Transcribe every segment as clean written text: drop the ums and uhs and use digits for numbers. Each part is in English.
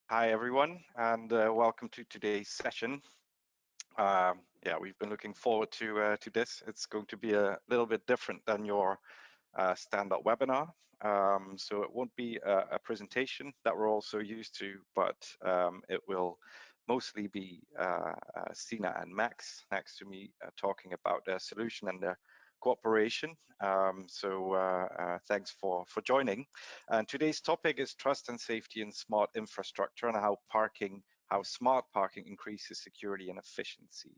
Hi, everyone, and welcome to today's session. Yeah, we've been looking forward to this. It's going to be a little bit different than your stand-up webinar. So it won't be a presentation that we're also used to, but it will mostly be Sina and Max next to me talking about their solution and their cooperation. Thanks for joining. And today's topic is trust and safety in smart infrastructure and how smart parking increases security and efficiency.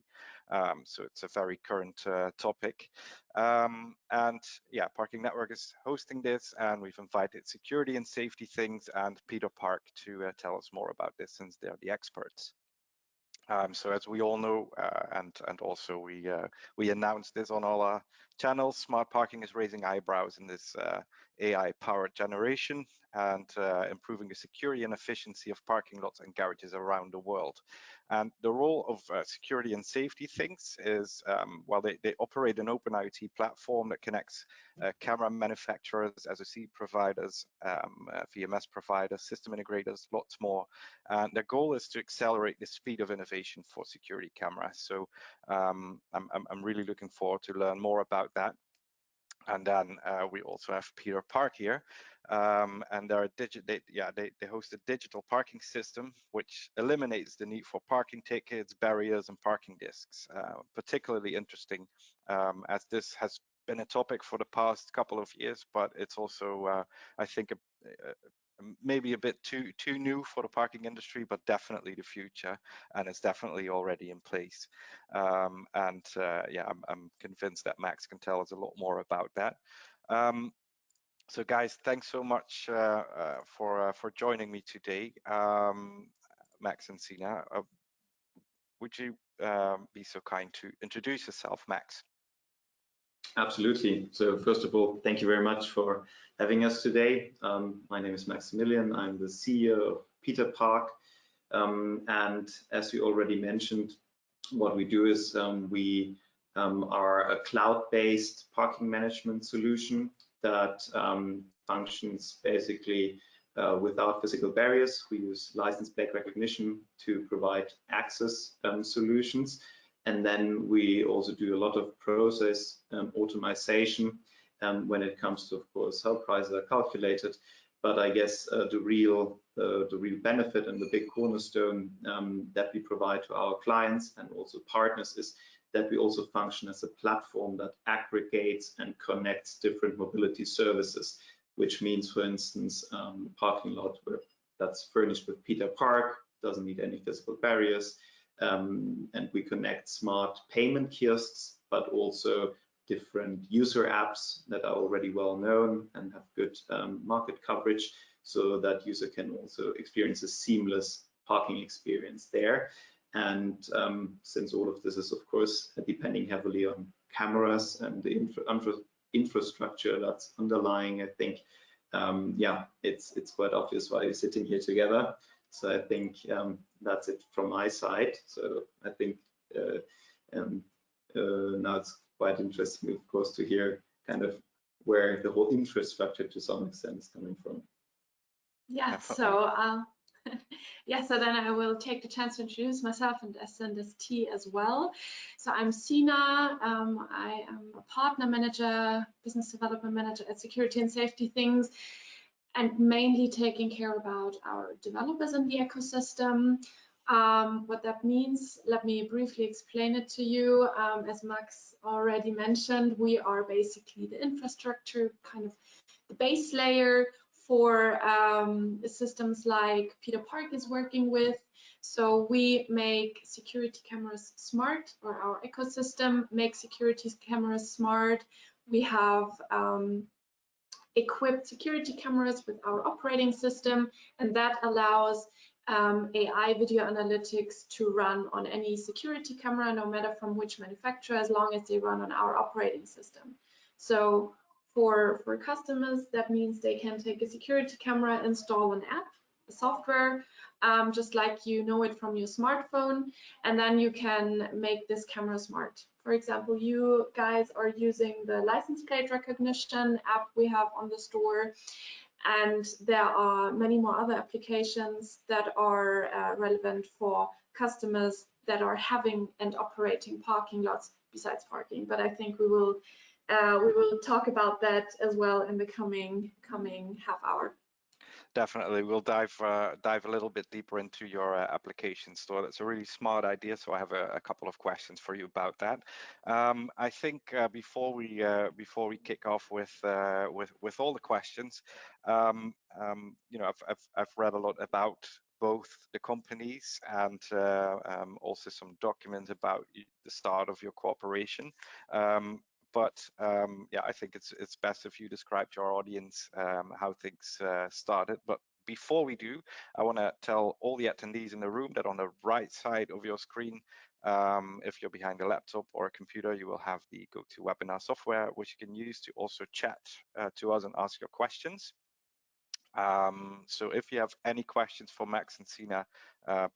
So it's a very current topic. And yeah, Parking Network is hosting this, and we've invited Security and Safety Things and Peter Park to tell us more about this, since they're the experts. So as we all know, and also we announced this on all our channels, smart parking is raising eyebrows in this AI-powered generation and improving the security and efficiency of parking lots and garages around the world. And the role of Security and Safety Things is, well, they operate an open IoT platform that connects camera manufacturers, SoC providers, VMS providers, system integrators, lots more. And their goal is to accelerate the speed of innovation for security cameras. So I'm really looking forward to learn more about that. And then we also have Peter Park here, and they host a digital parking system which eliminates the need for parking tickets, barriers, and parking discs. Particularly interesting, as this has been a topic for the past couple of years, but it's also, I think, maybe a bit too new for the parking industry, but definitely the future, and it's definitely already in place. Yeah, I'm convinced that Max can tell us a lot more about that. So guys, thanks so much for joining me today. Max and Sina, would you be so kind to introduce yourself, Max? Absolutely. So first of all, thank you very much for having us today. My name is Maximilian. I'm the CEO of Peter Park. And as you already mentioned, what we do is we are a cloud-based parking management solution that functions basically without physical barriers. We use license plate recognition to provide access solutions. And then we also do a lot of process automation when it comes to, of course, how prices are calculated. But I guess the real benefit and the big cornerstone that we provide to our clients and also partners is that we also function as a platform that aggregates and connects different mobility services, which means, for instance, parking lot that's furnished with Peter Park doesn't need any physical barriers. And we connect smart payment kiosks, but also different user apps that are already well known and have good market coverage, so that user can also experience a seamless parking experience there. And since all of this is, of course, depending heavily on cameras and the infrastructure that's underlying, I think, yeah, it's quite obvious why you're sitting here together. So I think that's it from my side. So I think now it's quite interesting, of course, to hear kind of where the whole infrastructure to some extent is coming from. Yeah, so yeah, so then I will take the chance to introduce myself and SNST as well. So I'm Sina. I am a partner manager, business development manager at Security and Safety Things, and mainly taking care about our developers in the ecosystem. What that means, let me briefly explain it to you. As Max already mentioned, we are basically the infrastructure, kind of the base layer for systems like Peter Park is working with. So we make security cameras smart, or our ecosystem makes security cameras smart. We have equipped security cameras with our operating system, and that allows AI video analytics to run on any security camera, no matter from which manufacturer, as long as they run on our operating system. So for customers, that means they can take a security camera, install an app, a software, just like you know it from your smartphone, and then you can make this camera smart. For example, you guys are using the license plate recognition app we have on the store, And there are many more other applications that are relevant for customers that are having and operating parking lots besides parking. But I think we will talk about that as well in the coming half hour. Definitely, we'll dive a little bit deeper into your application store. That's a really smart idea. So I have a couple of questions for you about that. I think before we kick off with all the questions, you know, I've read a lot about both the companies and also some documents about the start of your cooperation. But yeah, I think it's best if you describe to our audience how things started. But before we do, I want to tell all the attendees in the room that on the right side of your screen, if you're behind a laptop or a computer, you will have the GoToWebinar software, which you can use to also chat to us and ask your questions. So if you have any questions for Max and Sina,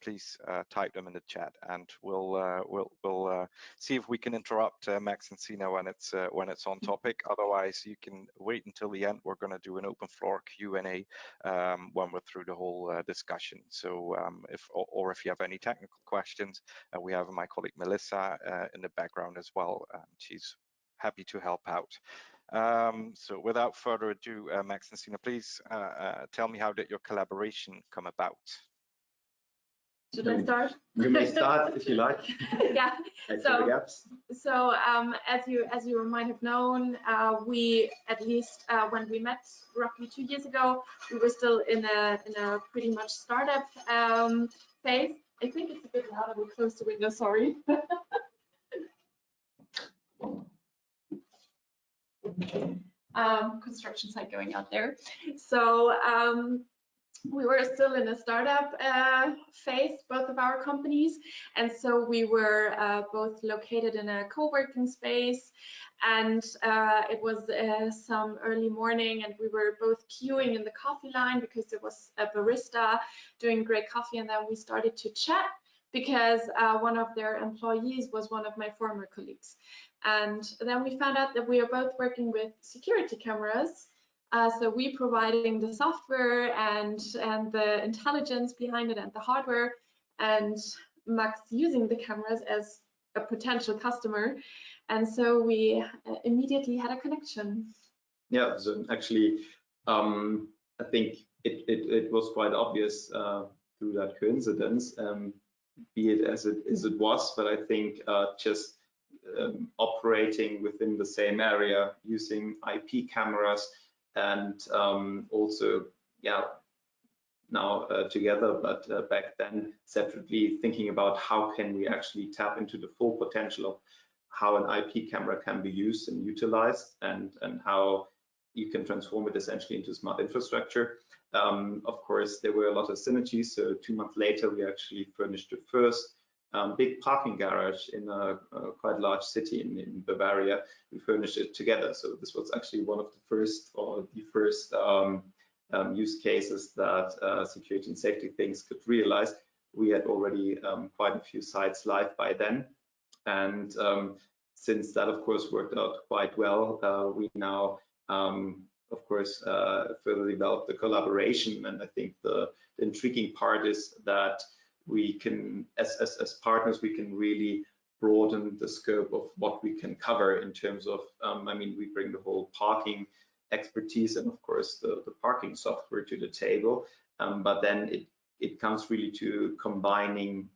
please type them in the chat, and we'll see if we can interrupt Max and Sina when it's on topic. Otherwise, you can wait until the end. We're going to do an open floor Q&A when we're through the whole discussion. So if you have any technical questions, we have my colleague Melissa in the background as well. She's happy to help out. So without further ado, Max and Sina, please tell me, how did your collaboration come about? Should I start? You may start if you like. Yeah. So as you might have known, we, at least when we met roughly 2 years ago, we were still in a pretty much startup phase. I think it's a bit louder. We'll close the window. Sorry. Construction site going out there. So we were still in a startup phase, both of our companies, and so we were both located in a co-working space, and it was some early morning, and we were both queuing in the coffee line because there was a barista doing great coffee, and then we started to chat because one of their employees was one of my former colleagues. And then we found out that we are both working with security cameras. So we providing the software and the intelligence behind it and the hardware, and Max using the cameras as a potential customer. And so we immediately had a connection. Yeah, so actually, I think it was quite obvious through that coincidence, be it as it was, but I think just operating within the same area, using IP cameras, and also, yeah, now together, but back then separately, thinking about how can we actually tap into the full potential of how an IP camera can be used and utilized, and how you can transform it essentially into smart infrastructure. Of course, there were a lot of synergies. So 2 months later, we actually furnished the first big parking garage in a quite large city in Bavaria. We furnished it together. So this was actually one of the first, or the first use cases that security and safety things could realize. We had already quite a few sites live by then. And since that, of course, worked out quite well, we now, of course, further developed the collaboration. And I think the intriguing part is that we can, as partners, we can really broaden the scope of what we can cover in terms of, I mean, we bring the whole parking expertise and, of course, the parking software to the table. But then it comes really to combining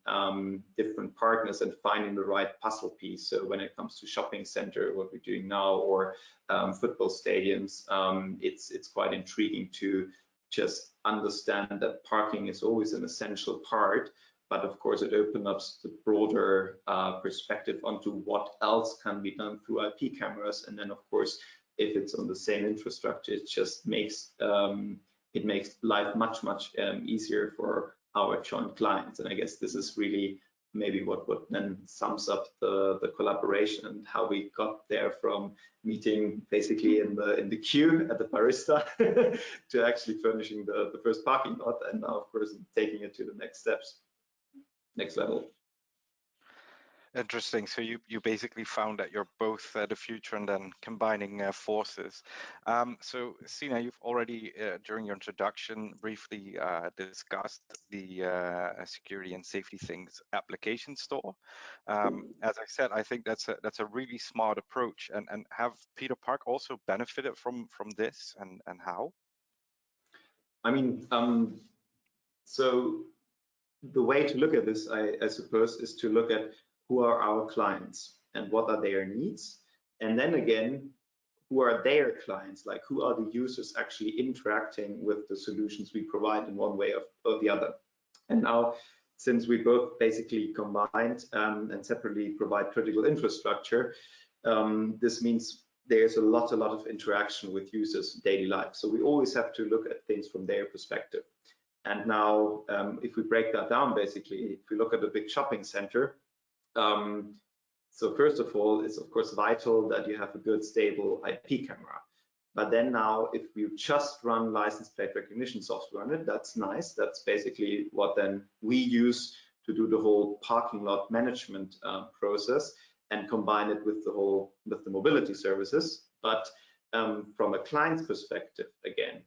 different partners and finding the right puzzle piece. So when it comes to shopping center, what we're doing now, or football stadiums, it's quite intriguing to just understand that parking is always an essential part, but of course it opens up the broader perspective onto what else can be done through IP cameras. And then, of course, if it's on the same infrastructure, it just makes it makes life much easier for our joint clients. And I guess this is really maybe what then sums up the collaboration and how we got there from meeting basically in the queue at the barista to actually furnishing the first parking lot, and now, of course, taking it to the next steps, next level. Interesting. So you basically found that you're both the future and then combining forces. So Sina, you've already during your introduction briefly discussed the security and safety things application store. As I said, I think that's a really smart approach. And have Peter Park also benefited from this, and how? I mean, so the way to look at this, I suppose, is to look at who are our clients and what are their needs, and then again, who are their clients, like who are the users actually interacting with the solutions we provide in one way or the other. And now, since we both basically combined and separately provide critical infrastructure, this means there's a lot of interaction with users' daily life. So we always have to look at things from their perspective. And now, if we break that down, basically, if we look at a big shopping center, so first of all, it's of course vital that you have a good, stable IP camera. But then now, if you just run license plate recognition software on it, that's nice. That's basically what then we use to do the whole parking lot management process and combine it with the mobility services. But from a client's perspective, again,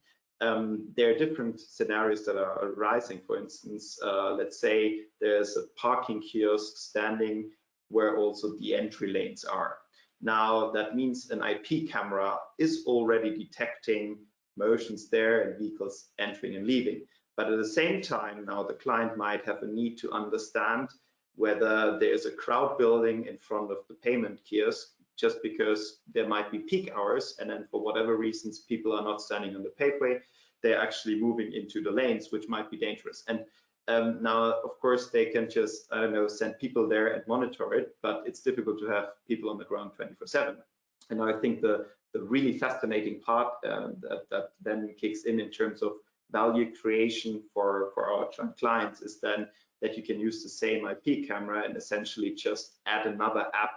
there are different scenarios that are arising. For instance, let's say there's a parking kiosk standing where also the entry lanes are. Now, that means an IP camera is already detecting motions there and vehicles entering and leaving. But at the same time, now the client might have a need to understand whether there's a crowd building in front of the payment kiosk just because there might be peak hours, and then for whatever reasons people are not standing on the paveway, they're actually moving into the lanes, which might be dangerous. And now, of course, they can just, I don't know, send people there and monitor it, but it's difficult to have people on the ground 24/7. And I think the really fascinating part that then kicks in terms of value creation for our clients is then that you can use the same IP camera and essentially just add another app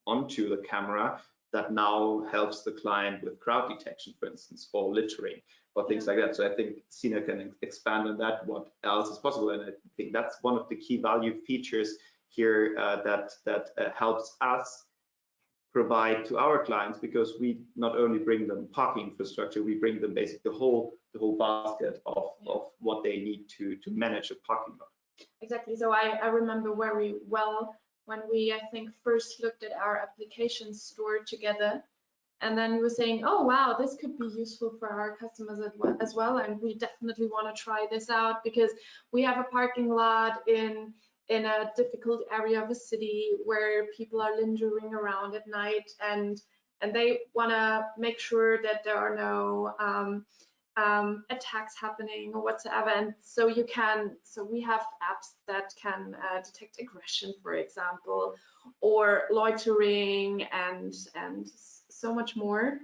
onto the camera that now helps the client with crowd detection, for instance, or littering or things like that. So I think Sina can expand on that, what else is possible. And I think that's one of the key value features here that helps us provide to our clients, because we not only bring them parking infrastructure, we bring them basically the whole basket of what they need to manage a parking lot. Exactly. So I remember very well when we, I think, first looked at our application store together, and then we were saying, oh wow, this could be useful for our customers as well, and we definitely want to try this out because we have a parking lot in a difficult area of a city where people are lingering around at night, and they want to make sure that there are no attacks happening or whatsoever. And so we have apps that can detect aggression, for example, or loitering, and so much more,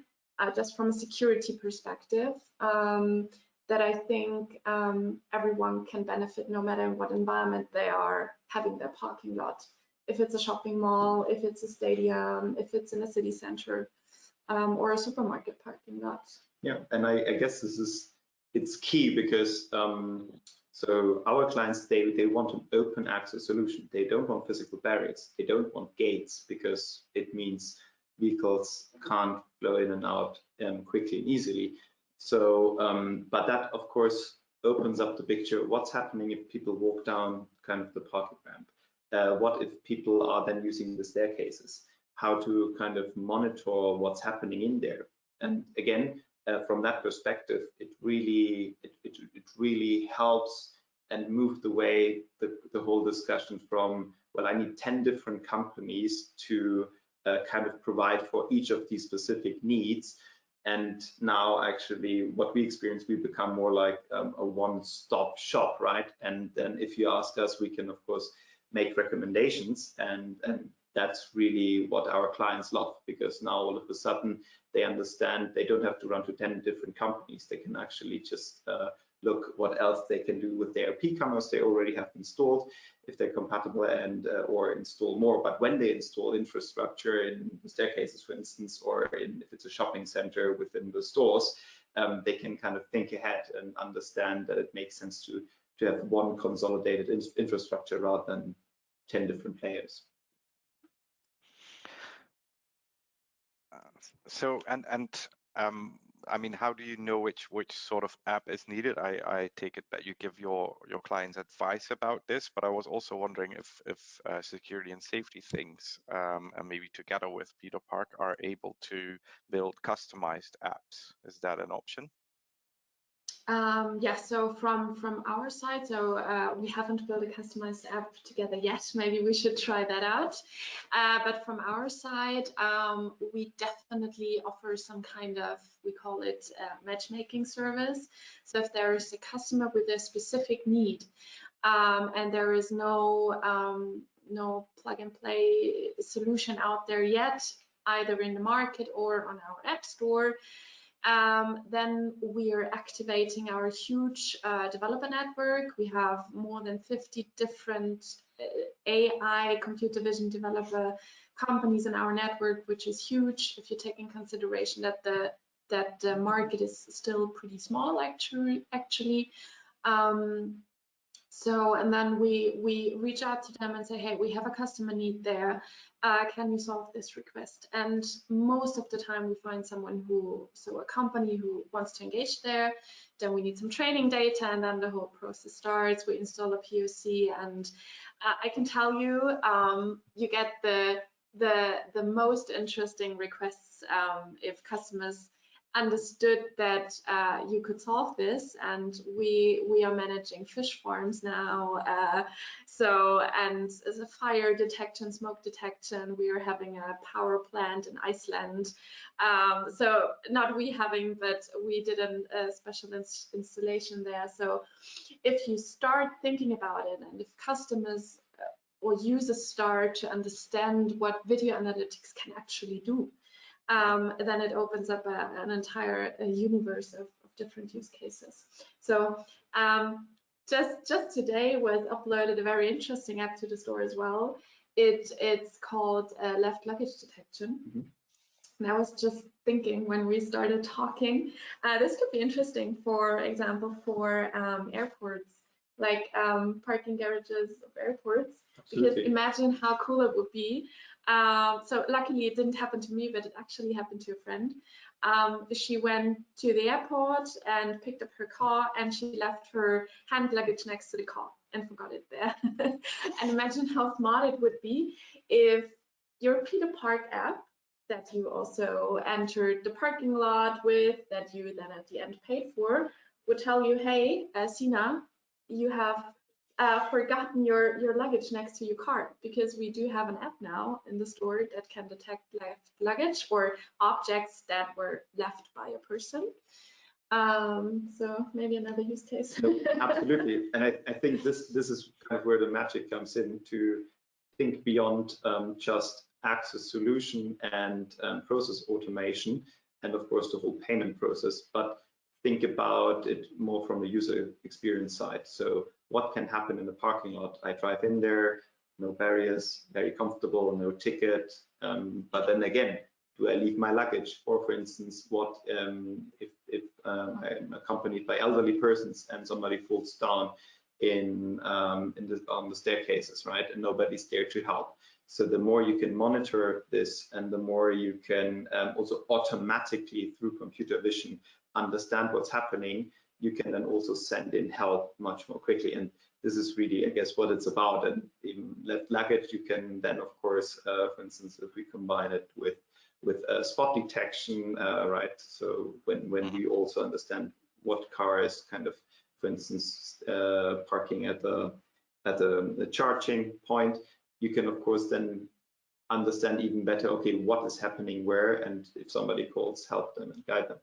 just from a security perspective, that I think everyone can benefit no matter in what environment they are having their parking lot. If it's a shopping mall, if it's a stadium, if it's in a city center, or a supermarket parking lot. Yeah, and I guess it's key because so our clients, they want an open access solution. They don't want physical barriers. They don't want gates, because it means vehicles can't flow in and out quickly and easily. So, but that of course opens up the picture. What's happening if people walk down kind of the parking ramp? What if people are then using the staircases? How to kind of monitor what's happening in there? And again, from that perspective, it really helps and move the way the whole discussion from, well, I need 10 different companies to kind of provide for each of these specific needs. And now actually what we experience, we become more like a one-stop shop, right? And then if you ask us, we can of course make recommendations, and that's really what our clients love, because now all of a sudden they understand they don't have to run to 10 different companies. They can actually just look what else they can do with their IP cameras they already have installed, if they're compatible, and or install more. But when they install infrastructure in the staircases, for instance, or if it's a shopping center within the stores, they can kind of think ahead and understand that it makes sense to have one consolidated infrastructure rather than 10 different players. So I mean, how do you know which sort of app is needed? I take it that you give your clients advice about this, but I was also wondering if security and safety things, and maybe together with Peter Park, are able to build customized apps. Is that an option? Yeah, so from our side, so we haven't built a customized app together yet. Maybe we should try that out. But from our side, we definitely offer some kind of, we call it matchmaking service. So if there is a customer with a specific need, and there is no plug and play solution out there yet, either in the market or on our app store, then we are activating our huge developer network. We have more than 50 different AI computer vision developer companies in our network, which is huge if you take in consideration that the market is still pretty small actually. So, and then we reach out to them and say, hey, we have a customer need there. Can you solve this request? And most of the time we find someone so a company who wants to engage there. Then we need some training data, and then the whole process starts. We install a POC, and I can tell you, you get the most interesting requests if customers understood that you could solve this. And we are managing fish farms now, and as a fire detection, smoke detection. We are having a power plant in Iceland, so not we having, but we did a special installation there. So if you start thinking about it, and if customers or users start to understand what video analytics can actually do, then it opens up an entire universe of different use cases. So just today was uploaded a very interesting app to the store as well. It's called left luggage detection. Mm-hmm. And I was just thinking when we started talking, this could be interesting, for example, for airports, like parking garages of airports. Absolutely. Because imagine how cool it would be. So luckily it didn't happen to me, but it actually happened to a friend. She went to the airport and picked up her car, and she left her hand luggage next to the car and forgot it there. And imagine how smart it would be if your Peter Park app that you also entered the parking lot with, that you then at the end paid for, would tell you, hey, Sina, you have forgotten your luggage next to your car, because we do have an app now in the store that can detect left luggage or objects that were left by a person. So maybe another use case. No, absolutely, and I think this is kind of where the magic comes in, to think beyond just access solution and process automation, and of course the whole payment process, but think about it more from the user experience side. So what can happen in the parking lot? I drive in there, no barriers, very comfortable, no ticket. But then again, do I leave my luggage? Or for instance, what if I'm accompanied by elderly persons and somebody falls down on the staircases, right? And nobody's there to help. So the more you can monitor this, and the more you can also automatically through computer vision understand what's happening, you can then also send in help much more quickly. And this is really, I guess, what it's about. And even left luggage, you can then, of course, for instance, if we combine it with spot detection, right? So when we also understand what car is kind of, for instance, parking at the charging point, you can, of course, then understand even better, okay, what is happening where, and if somebody calls, help them and guide them.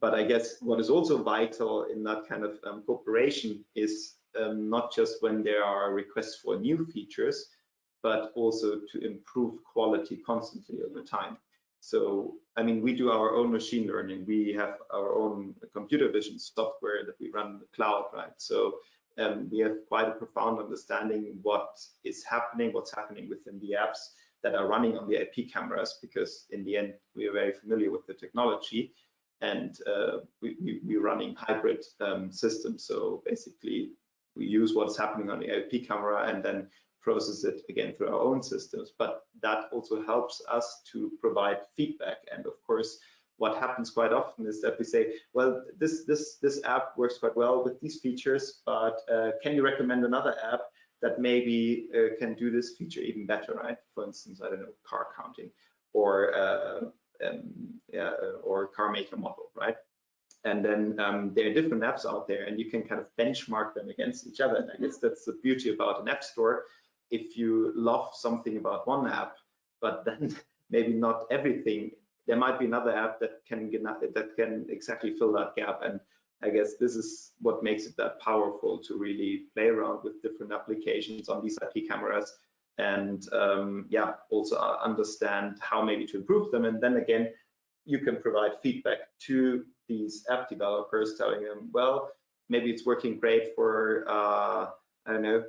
But I guess what is also vital in that kind of cooperation is not just when there are requests for new features, but also to improve quality constantly over time. So, I mean, we do our own machine learning. We have our own computer vision software that we run in the cloud, right? So we have quite a profound understanding what is happening, what's happening within the apps that are running on the IP cameras, because in the end, we are very familiar with the technology. And we're running hybrid systems. So basically, we use what's happening on the IP camera, and then process it again through our own systems, but that also helps us to provide feedback. And of course, what happens quite often is that we say, well, this app works quite well with these features, but can you recommend another app that maybe can do this feature even better, right? For instance, I don't know, car counting or car maker model, right? And then there are different apps out there, and you can kind of benchmark them against each other. And I guess that's the beauty about an app store. If you love something about one app, but then maybe not everything, there might be another app that can exactly fill that gap. And I guess this is what makes it that powerful, to really play around with different applications on these IP cameras, and yeah, also understand how maybe to improve them. And then again, you can provide feedback to these app developers, telling them, well, maybe it's working great for I don't know,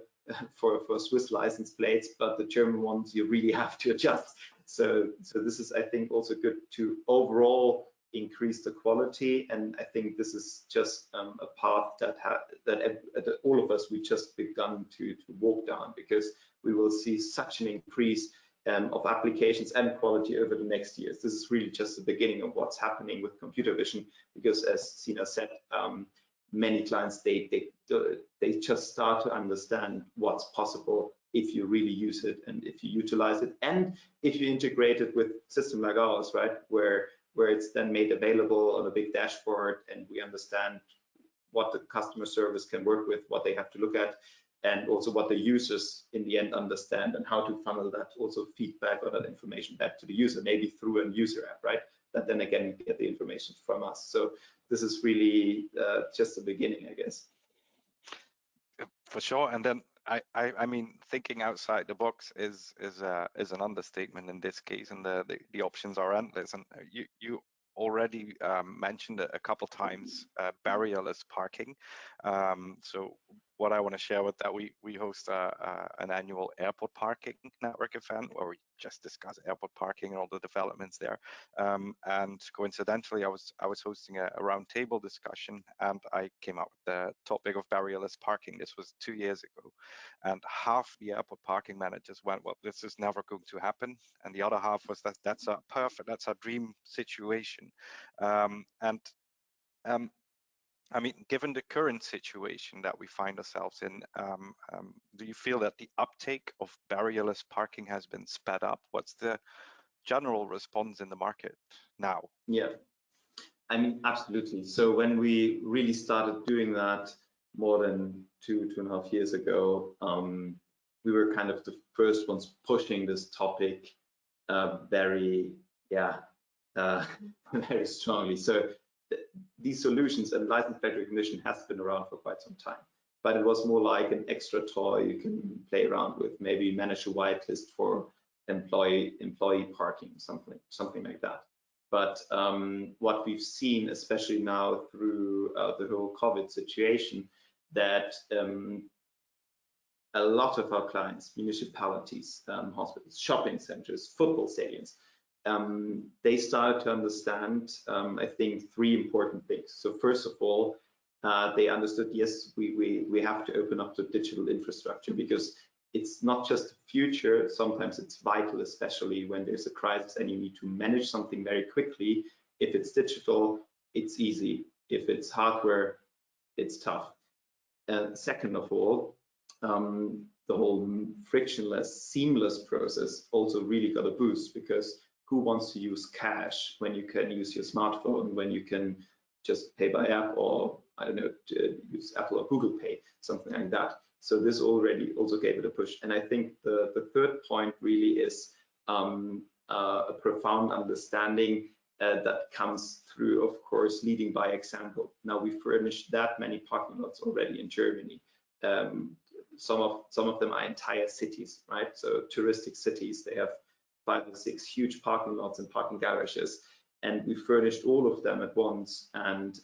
for Swiss license plates, but the German ones you really have to adjust. So this is, I think, also good to overall increase the quality. And I think this is just a path that all of us, we just begun to walk down, because we will see such an increase of applications and quality over the next years. This is really just the beginning of what's happening with computer vision, because as Sina said, many clients, they just start to understand what's possible if you really use it and if you utilize it, and if you integrate it with system like ours, right, where it's then made available on a big dashboard, and we understand what the customer service can work with, what they have to look at, and also what the users in the end understand, and how to funnel that also feedback or that information back to the user, maybe through a user app, right? That then again get the information from us. So this is really just the beginning, I guess. For sure. And then I mean, thinking outside the box is an understatement in this case, and the options are endless. And you already mentioned a couple times barrierless parking. So what I want to share with that, we host an annual airport parking network event where we just discuss airport parking and all the developments there. And coincidentally, I was hosting a roundtable discussion, and I came up with the topic of barrierless parking. This was 2 years ago, and half the airport parking managers went, well, this is never going to happen, and the other half was that's a dream situation. I mean, given the current situation that we find ourselves in, do you feel that the uptake of barrierless parking has been sped up? What's the general response in the market now? Yeah, I mean, absolutely. So when we really started doing that more than two and a half years ago, we were kind of the first ones pushing this topic very strongly. So these solutions, and license plate recognition has been around for quite some time, but it was more like an extra toy you can play around with, maybe manage a whitelist for employee parking, something like that. But what we've seen, especially now through the whole COVID situation, that a lot of our clients, municipalities, hospitals, shopping centers, football stadiums, they started to understand, I think, 3 important things. So first of all, they understood, yes, we have to open up the digital infrastructure, because it's not just the future, sometimes it's vital, especially when there's a crisis and you need to manage something very quickly. If it's digital, it's easy. If it's hardware, it's tough. And second of all, the whole frictionless, seamless process also really got a boost, because who wants to use cash when you can use your smartphone, when you can just pay by app, or I don't know, use Apple or Google Pay, something like that. So this already also gave it a push. And I think the third point really is a profound understanding that comes through, of course, leading by example. Now we furnish that many parking lots already in Germany. Some of them are entire cities, right? So touristic cities, they have 5 or 6 huge parking lots and parking garages, and we furnished all of them at once. And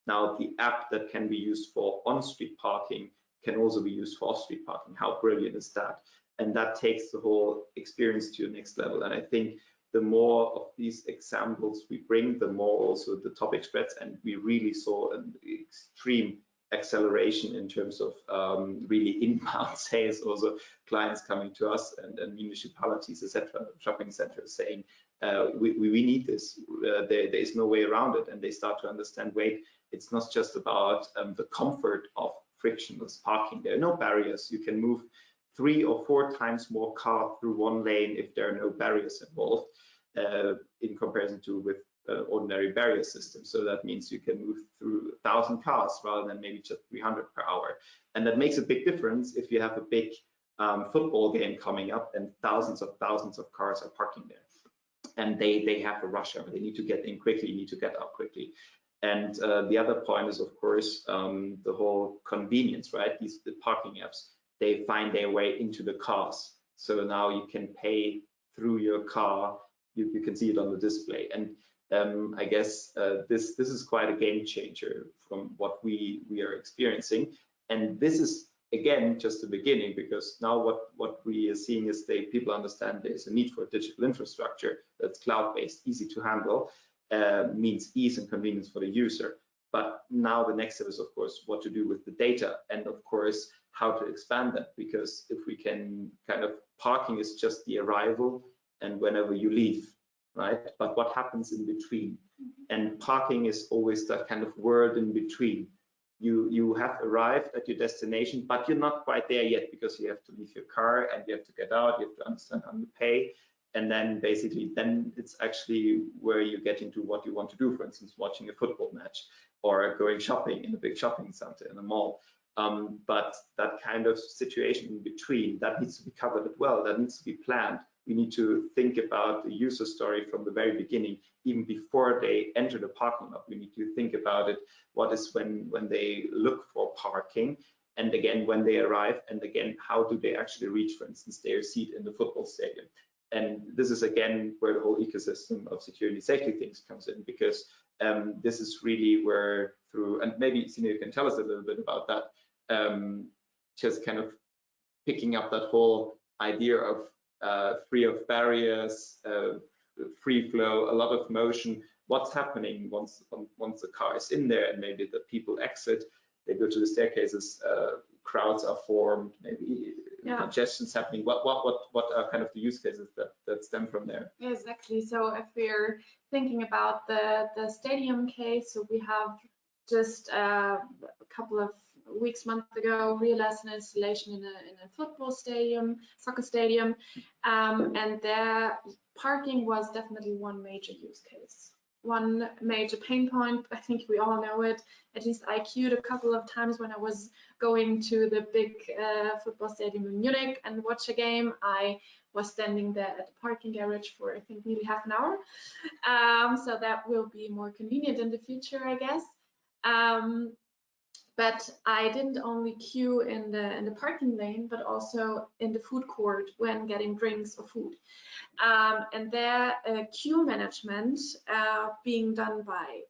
now the app that can be used for on-street parking can also be used for off-street parking. How brilliant is that? And that takes the whole experience to the next level. And I think the more of these examples we bring, the more also the topic spreads, and we really saw an extreme acceleration in terms of really inbound sales, also clients coming to us and municipalities, etc., shopping centers saying, we need this. There is no way around it, and they start to understand, wait, it's not just about the comfort of frictionless parking. There are no barriers. You can move 3 or 4 times more car through one lane if there are no barriers involved, in comparison to with ordinary barrier system. So that means you can move through 1,000 cars rather than maybe just 300 per hour. And that makes a big difference if you have a big football game coming up and thousands of cars are parking there. And they have a rush hour. They need to get in quickly, need to get out quickly. And the other point is, of course, the whole convenience, right? The parking apps, they find their way into the cars. So now you can pay through your car. You can see it on the display. And I guess this is quite a game changer from what we are experiencing. And this is, again, just the beginning, because now what we are seeing is people understand there's a need for digital infrastructure that's cloud-based, easy to handle, means ease and convenience for the user. But now the next step is, of course, what to do with the data, and of course, how to expand that, because if we can kind of, parking is just the arrival and whenever you leave, right? But what happens in between? And parking is always that kind of word in between. You have arrived at your destination, but you're not quite there yet, because you have to leave your car and you have to get out, you have to understand how to pay. And then basically, then it's actually where you get into what you want to do, for instance, watching a football match or going shopping in a big shopping center in a mall. But that kind of situation in between, that needs to be covered as well, that needs to be planned. We need to think about the user story from the very beginning, even before they enter the parking lot. We need to think about it. What is when they look for parking, and again, when they arrive, and again, how do they actually reach, for instance, their seat in the football stadium? And this is, again, where the whole ecosystem of security and safety things comes in, because this is really where through, and maybe Sina, you can tell us a little bit about that, just kind of picking up that whole idea of free of barriers, free flow, a lot of motion. What's happening once the car is in there and maybe the people exit, they go to the staircases, crowds are formed, maybe congestion's happening. What are kind of the use cases that stem from there? Yeah, exactly. So if we're thinking about the stadium case, so we have just a couple of weeks, months ago, realized an installation in a football stadium, soccer stadium, and their parking was definitely one major use case. One major pain point, I think we all know it, at least I queued a couple of times when I was going to the big football stadium in Munich and watch a game. I was standing there at the parking garage for, I think, nearly half an hour. So that will be more convenient in the future, I guess. But I didn't only queue in the parking lane, but also in the food court when getting drinks or food. And their queue management being done by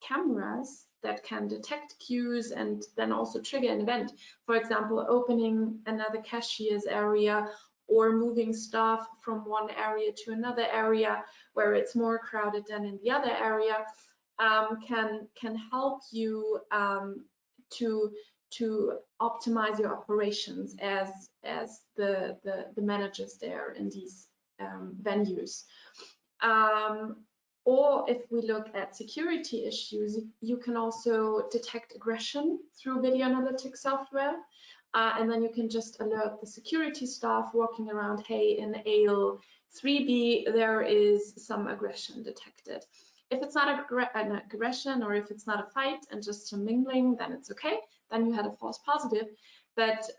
cameras that can detect queues and then also trigger an event. For example, opening another cashier's area or moving staff from one area to another area where it's more crowded than in the other area, can help you to optimize your operations as the managers there in these venues. Or if we look at security issues, you can also detect aggression through video analytics software. And then you can just alert the security staff walking around, hey, in aisle 3B, there is some aggression detected. If it's not an aggression, or if it's not a fight and just some mingling, then it's okay. Then you had a false positive. But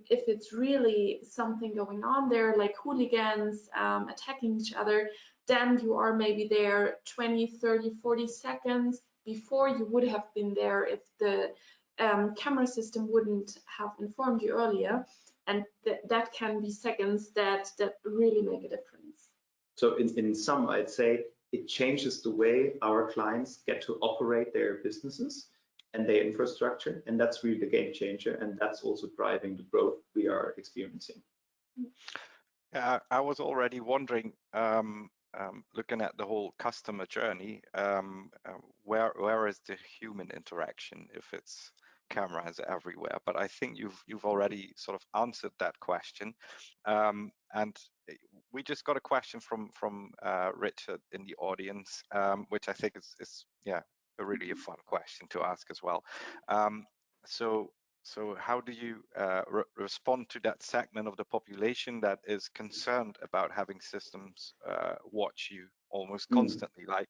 if it's really something going on there, like hooligans attacking each other, then you are maybe there 20, 30, 40 seconds before you would have been there if the camera system wouldn't have informed you earlier. And that can be seconds that really make a difference. So in sum, I'd say it changes the way our clients get to operate their businesses and their infrastructure, and that's really the game changer, and that's also driving the growth we are experiencing. I was already wondering, looking at the whole customer journey, where is the human interaction? If it's cameras everywhere, but I think you've already sort of answered that question. And we just got a question from Richard in the audience, which I think is yeah, a fun question to ask as well. So how do you respond to that segment of the population that is concerned about having systems watch you almost constantly, like,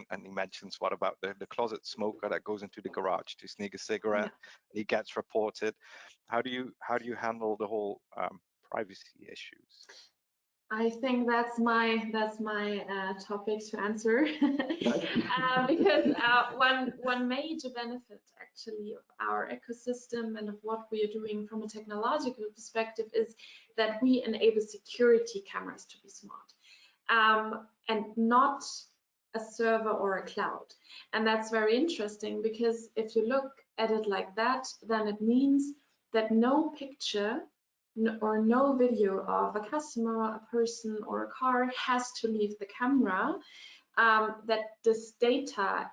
and he mentions, what about the closet smoker that goes into the garage to sneak a cigarette, and he gets reported? How do you handle the whole privacy issues? I think that's my topic to answer. Because one major benefit actually of our ecosystem and of what we are doing from a technological perspective is that we enable security cameras to be smart, and not a server or a cloud. And that's very interesting, because if you look at it like that, then it means that no picture or no video of a customer, a person, or a car has to leave the camera, that this data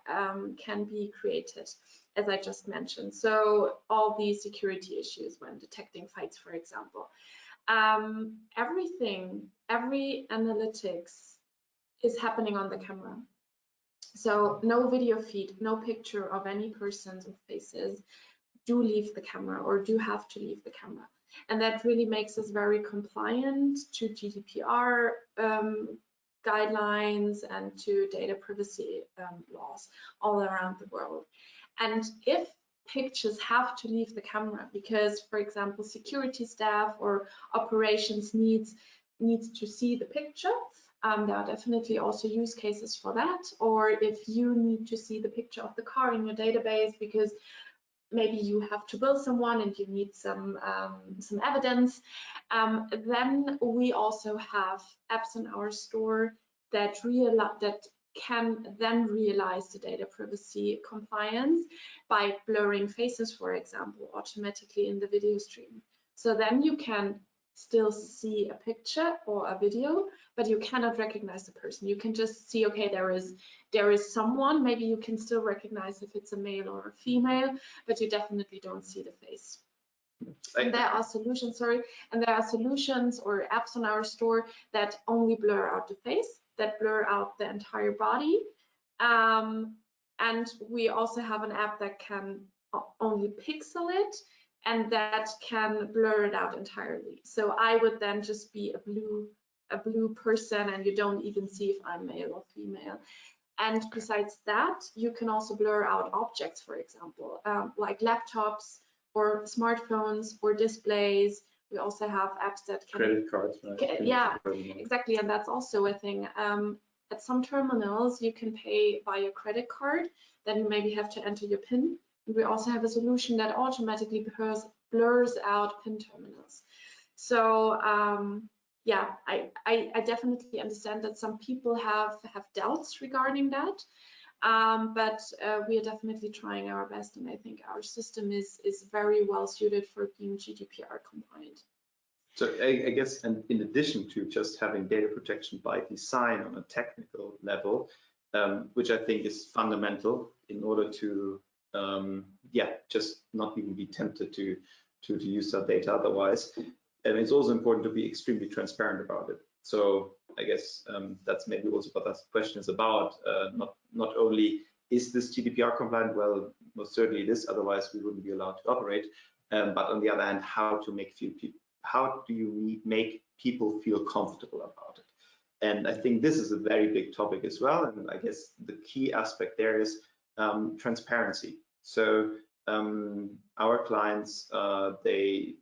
can be created, as I just mentioned. So all these security issues when detecting fights, for example, every analytics is happening on the camera. So no video feed, no picture of any persons or faces do leave the camera or do have to leave the camera. And that really makes us very compliant to GDPR guidelines and to data privacy laws all around the world. And if pictures have to leave the camera because, for example, security staff or operations needs to see the picture, there are definitely also use cases for that. Or if you need to see the picture of the car in your database because maybe you have to bill someone and you need some evidence, then we also have apps in our store that can then realize the data privacy compliance by blurring faces, for example, automatically in the video stream. So then you can still see a picture or a video, but you cannot recognize the person. You can just see, okay, there is someone. Maybe you can still recognize if it's a male or a female, but you definitely don't see the face. And there are solutions, and there are solutions or apps on our store that only blur out the face, that blur out the entire body. And we also have an app that can only pixel it, and that can blur it out entirely. So I would then just be a blue person, and you don't even see if I'm male or female. And besides that, you can also blur out objects, for example, like laptops or smartphones or displays. We also have apps that can credit cards, right? Yeah, exactly. And that's also a thing. At some terminals, you can pay via credit card. Then you maybe have to enter your PIN. We also have a solution that automatically blurs out PIN terminals. So yeah, I definitely understand that some people have doubts regarding that, but we are definitely trying our best, and I think our system is very well suited for being GDPR compliant. So I guess, and in addition to just having data protection by design on a technical level, which I think is fundamental in order to yeah, just not even be tempted to use that data otherwise. And it's also important to be extremely transparent about it. So I guess that's maybe also what that question is about. Not only is this GDPR compliant, well, most certainly it is, otherwise we wouldn't be allowed to operate. But on the other hand, how do you make people feel comfortable about it? And I think this is a very big topic as well. And I guess the key aspect there is transparency. So our clients, they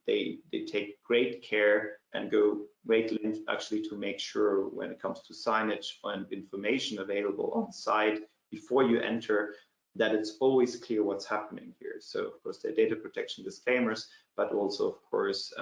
take great care and go great lengths actually to make sure when it comes to signage and information available on site before you enter, that it's always clear what's happening here. So of course, there are data protection disclaimers, but also of course,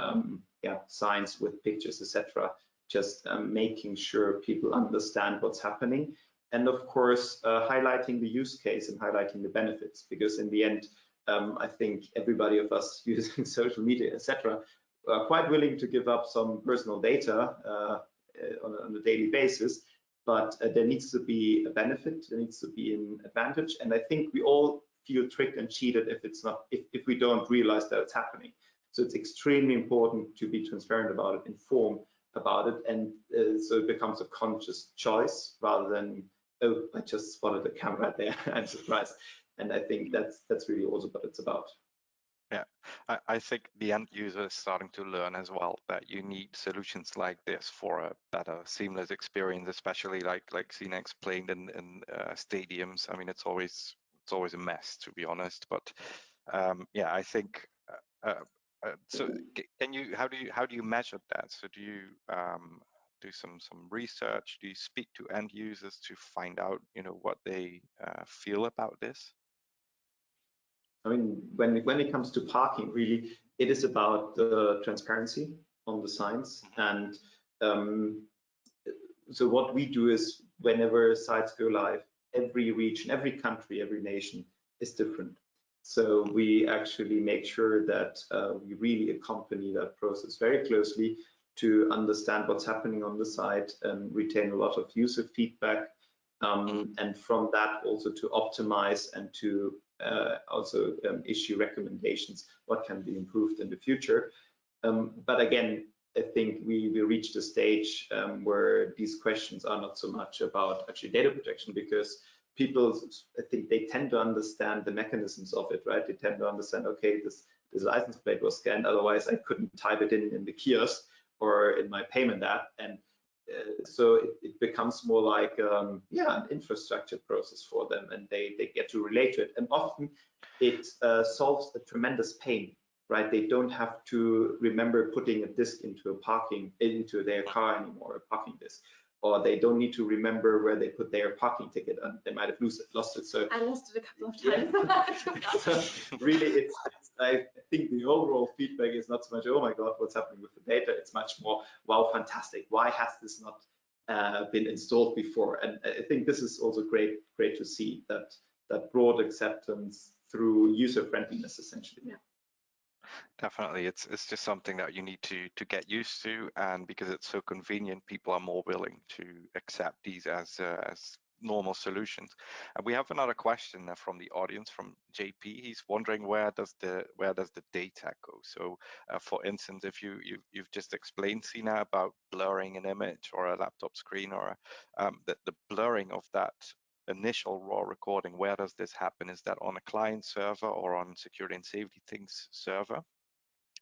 yeah, signs with pictures, etc. Just making sure people understand what's happening. And of course, highlighting the use case and highlighting the benefits, because in the end, I think everybody of us using social media, etc., are quite willing to give up some personal data on a daily basis, but there needs to be a benefit, there needs to be an advantage, and I think we all feel tricked and cheated if we don't realize that it's happening. So it's extremely important to be transparent about it, informed about it, and so it becomes a conscious choice rather than, oh, I just spotted a camera there, I'm surprised. And I think that's really also what it's about. Yeah, I think the end user is starting to learn as well that you need solutions like this for a better seamless experience, especially like Sina explained in stadiums. I mean, it's always a mess, to be honest. But yeah, I think so. How do you measure that? So do you do some research? Do you speak to end users to find out, you know, what they feel about this? I mean, when it comes to parking, really, it is about the transparency on the signs. And so what we do is whenever sites go live, every region, every country, every nation is different. So we actually make sure that we really accompany that process very closely to understand what's happening on the site and retain a lot of user feedback. And from that also to optimize and to also issue recommendations, what can be improved in the future. But again, I think we reached a stage where these questions are not so much about actually data protection, because people, I think they tend to understand the mechanisms of it, right? They tend to understand, okay, this license plate was scanned, otherwise I couldn't type it in the kiosk or in my payment app. And so it becomes more like yeah, an infrastructure process for them, and they get to relate to it, and often it solves a tremendous pain, right? They don't have to remember putting a disk into their car anymore, a parking disk, or they don't need to remember where they put their parking ticket, and they might have lost it. So I lost it a couple of times. Yeah. So really, I think the overall feedback is not so much, oh my God, what's happening with the data? It's much more, wow, fantastic. Why has this not been installed before? And I think this is also great to see that broad acceptance through user friendliness, essentially. Yeah. Definitely, it's just something that you need to get used to, and because it's so convenient, people are more willing to accept these as normal solutions. And we have another question from the audience, from JP. He's wondering where does the data go? So, for instance, if you've just explained, Sina, about blurring an image or a laptop screen, or the blurring of that initial raw recording, where does this happen? Is that on a client server or on Security and Safety Things server?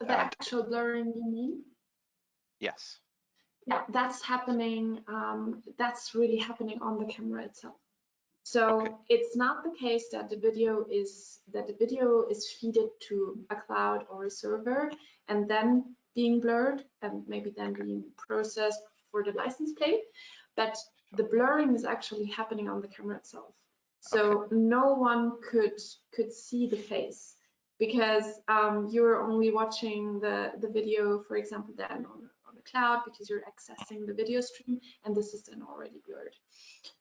The actual blurring, you mean? Yes. Yeah, that's happening. That's really happening on the camera itself. So okay. It's not the case that the video is fed to a cloud or a server and then being blurred and maybe then being processed for the license plate, but the blurring is actually happening on the camera itself. So okay. No one could see the face, because you're only watching the video, for example, then on the cloud, because you're accessing the video stream, and this is then already blurred.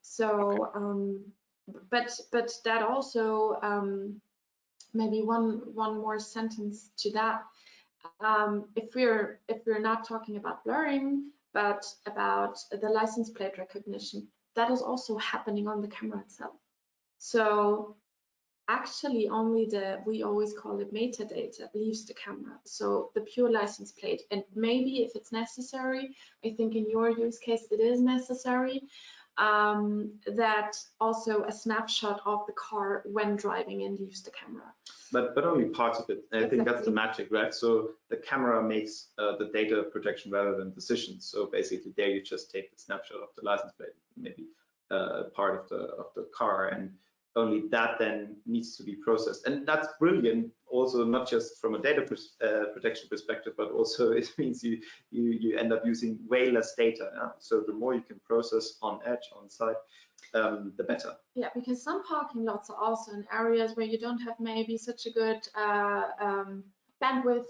So, okay. But that also, maybe one more sentence to that. If we're not talking about blurring, but about the license plate recognition, that is also happening on the camera itself. So actually only we always call it metadata, leaves the camera. So the pure license plate, and maybe if it's necessary, I think in your use case it is necessary, that also a snapshot of the car when driving in leaves the camera. But only parts of it. I think that's the magic, right? So the camera makes the data protection rather than decisions. So basically there you just take the snapshot of the license plate, maybe part of the car, and only that then needs to be processed. And that's brilliant also, not just from a data protection perspective, but also it means you end up using way less data. Yeah? So the more you can process on edge, on site, the better. Yeah, because some parking lots are also in areas where you don't have maybe such a good bandwidth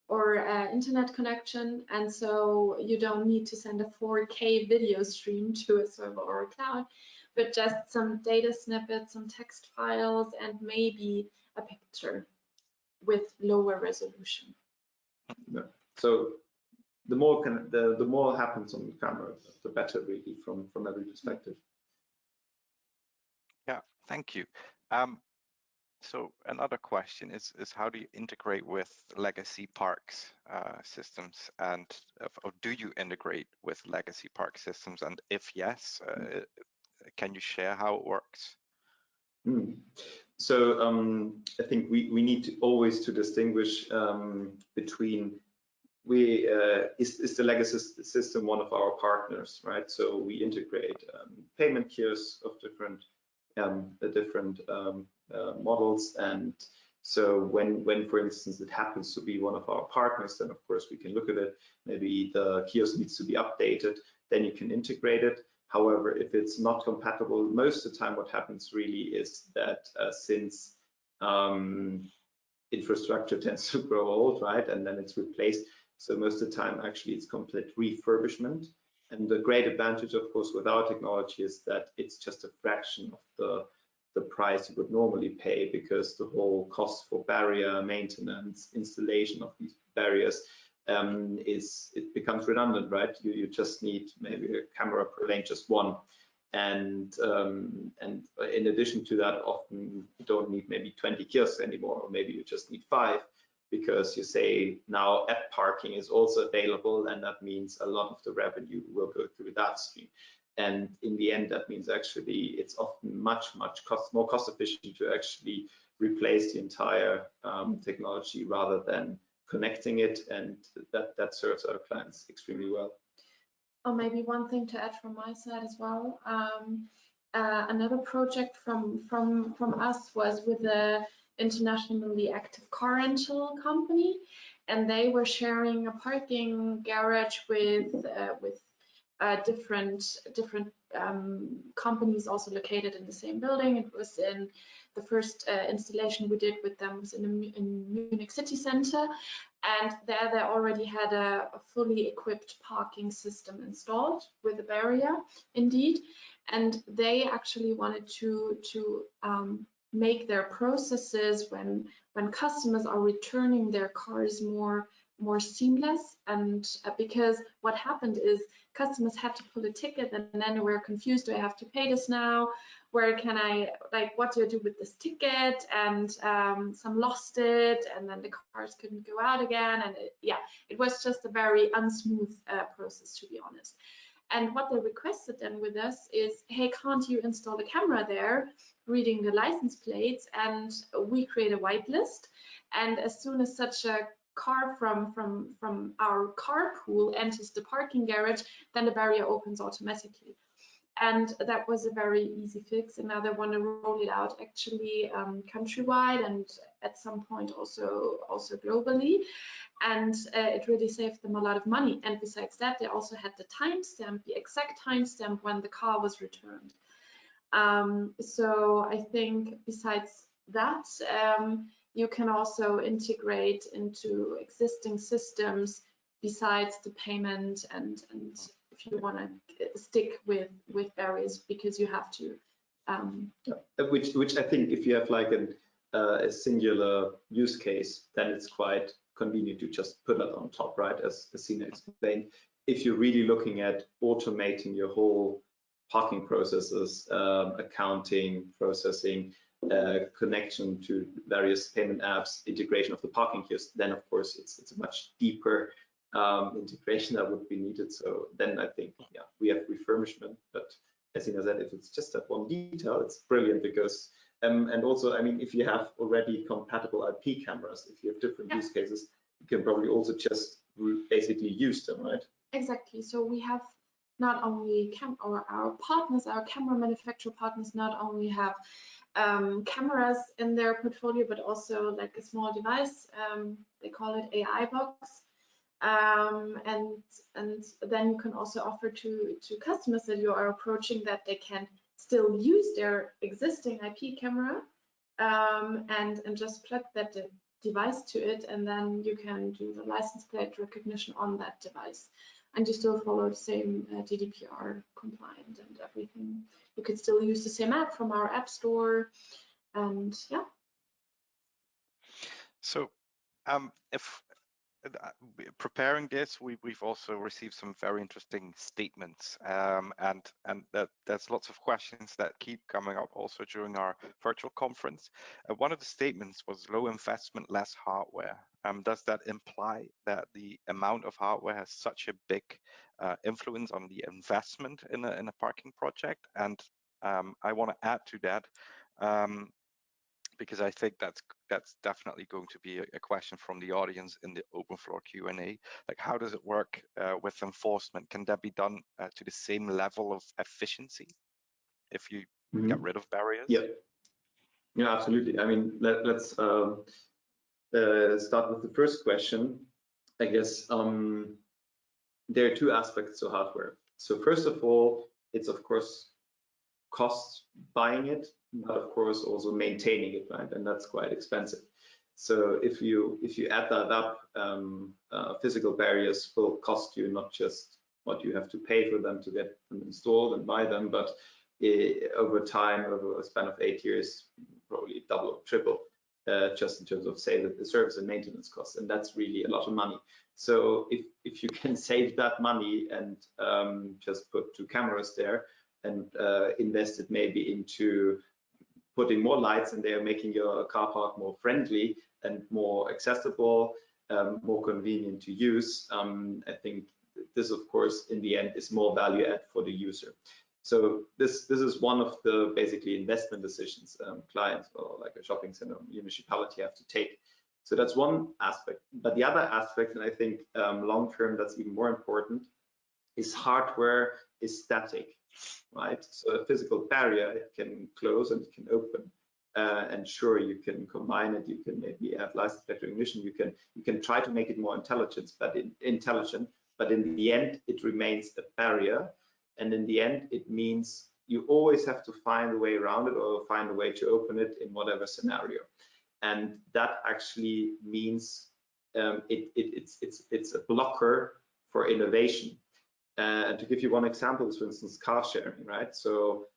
or internet connection, and so you don't need to send a 4K video stream to a server or a cloud, but just some data snippets, some text files, and maybe a picture with lower resolution. Yeah. So the more happens on the camera, the better, really, from every perspective. Yeah, thank you. So another question is how do you integrate with legacy parks systems, and or do you integrate with legacy park systems? And if yes, can you share how it works? So I think we need to always to distinguish between is the legacy system one of our partners, right? So we integrate payment kiosks of different models, and so when for instance it happens to be one of our partners, then of course we can look at it. Maybe the kiosk needs to be updated, then you can integrate it. However, if it's not compatible, most of the time what happens really is that since infrastructure tends to grow old, right, and then it's replaced. So most of the time, actually, it's complete refurbishment. And the great advantage, of course, with our technology is that it's just a fraction of the price you would normally pay, because the whole cost for barrier maintenance, installation of these barriers it becomes redundant, right? You just need maybe a camera per lane, just one. And in addition to that, often you don't need maybe 20 kiosks anymore, or maybe you just need 5, because you say now app parking is also available, and that means a lot of the revenue will go through that stream. And in the end, that means actually it's often much more cost efficient to actually replace the entire technology rather than connecting it, and that serves our clients extremely well. Or maybe one thing to add from my side as well. Another project from us was with a internationally active car rental company, and they were sharing a parking garage with different companies also located in the same building. It was in the first installation we did with them was in Munich city center, and there they already had a fully equipped parking system installed with a barrier, indeed, and they actually wanted to make their processes when customers are returning their cars more seamless. And because what happened is customers had to pull a ticket, and then they were confused, do I have to pay this now? Where can I, like, what do I do with this ticket? And some lost it, and then the cars couldn't go out again. And it was just a very unsmooth process, to be honest. And what they requested then with us is, hey, can't you install a camera there reading the license plates, and we create a whitelist, and as soon as such a car from our carpool enters the parking garage, then the barrier opens automatically. And that was a very easy fix, and now they want to roll it out actually countrywide, and at some point also globally. And it really saved them a lot of money. And besides that, they also had the timestamp, the exact timestamp when the car was returned. So I think besides that, you can also integrate into existing systems besides the payment, and if you want to stick with barriers, because you have to. Which I think if you have like a singular use case, then it's quite convenient to just put that on top, right? As Sina explained, if you're really looking at automating your whole parking processes, accounting, processing, connection to various payment apps, integration of the parking kiosk, then of course it's a much deeper integration that would be needed. So then I think, yeah, we have refurbishment, but as Sina said, if it's just that one detail, it's brilliant, because and also, I mean, if you have already compatible IP cameras, if you have different use cases, you can probably also just basically use them, right? Exactly. So we have not only our partners, our camera manufacturer partners, not only have cameras in their portfolio, but also like a small device. They call it AI box. And then you can also offer to customers that you are approaching that they can still use their existing IP camera and just plug that device to it, and then you can do the license plate recognition on that device, and you still follow the same GDPR compliant and everything. You could still use the same app from our app store, and yeah. So if preparing this, we've also received some very interesting statements, and there's lots of questions that keep coming up also during our virtual conference. One of the statements was low investment, less hardware. Does that imply that the amount of hardware has such a big influence on the investment in a parking project? And I want to add to that, because I think that's definitely going to be a question from the audience in the open floor Q&A. Like, how does it work with enforcement? Can that be done to the same level of efficiency if you get rid of barriers? Yeah, absolutely. I mean, let's start with the first question. I guess there are two aspects to hardware. So first of all, it's of course cost buying it, but of course also maintaining it, right? And that's quite expensive. So if you add that up, physical barriers will cost you not just what you have to pay for them to get them installed and buy them, but over time, over a span of 8 years, probably double or triple, just in terms of, say, the service and maintenance costs, and that's really a lot of money. So if you can save that money and just put 2 cameras there and invest it maybe into putting more lights in there, making your car park more friendly and more accessible, more convenient to use, I think this, of course, in the end, is more value add for the user. So this is one of the basically investment decisions clients or like a shopping center or municipality have to take. So that's one aspect. But the other aspect, and I think long term that's even more important, is hardware is static, right? So a physical barrier, it can close and it can open. And sure, you can combine it. You can maybe add license plate recognition. You can try to make it more intelligent, but in the end, it remains a barrier. And in the end, it means you always have to find a way around it or find a way to open it in whatever scenario. And that actually means it's a blocker for innovation. And to give you one example is, for instance, car sharing, right? So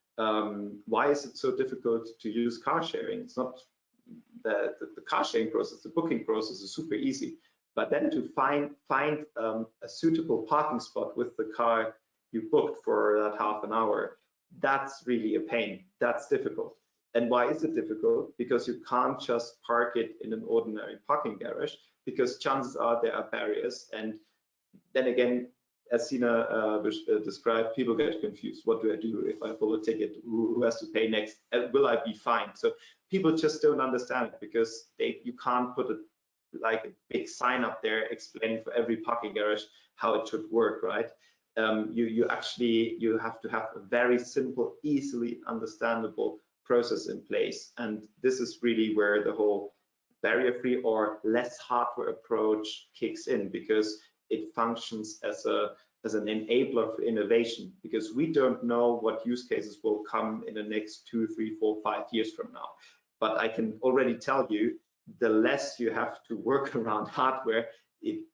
why is it so difficult to use car sharing? It's not the car sharing process, the booking process is super easy, but then to find a suitable parking spot with the car you booked for that half an hour, that's really a pain. That's difficult. And why is it difficult? Because you can't just park it in an ordinary parking garage, because chances are there are barriers. And then again, as Sina described, people get confused. What do I do if I pull a ticket? Who has to pay next? Will I be fined? So people just don't understand it, because you can't put like a big sign up there explaining for every parking garage how it should work, right? You have to have a very simple, easily understandable process in place. And this is really where the whole barrier-free or less hardware approach kicks in, because it functions as an enabler for innovation, because we don't know what use cases will come in the next 2, 3, 4, 5 years from now. But I can already tell you, the less you have to work around hardware,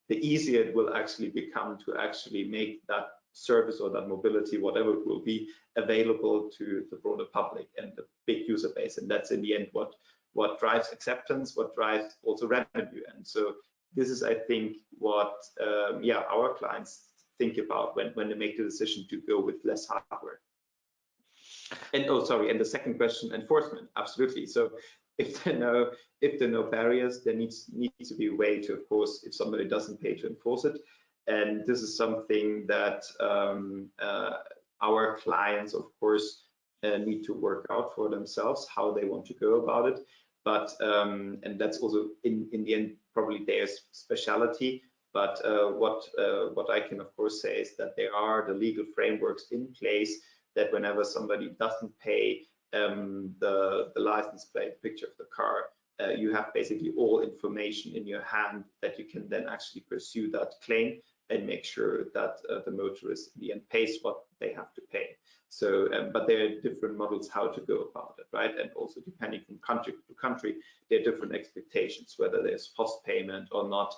the easier it will actually become to actually make that service or that mobility, whatever it will be, available to the broader public and the big user base. And that's in the end what drives acceptance, what drives also revenue. And so this is, I think, what our clients think about when they make the decision to go with less hardware. And and the second question, enforcement, absolutely. So if there are no barriers, there needs to be a way to, of course, if somebody doesn't pay, to enforce it. And this is something that our clients, of course, need to work out for themselves how they want to go about it. But and that's also in the end probably their specialty. But what I can of course say is that there are the legal frameworks in place that whenever somebody doesn't pay the license plate picture of the car, you have basically all information in your hand that you can then actually pursue that claim and make sure that the motorist in the end pays what they have to pay. So, but there are different models how to go about it, right? And also depending from country to country, there are different expectations, whether there's post payment or not.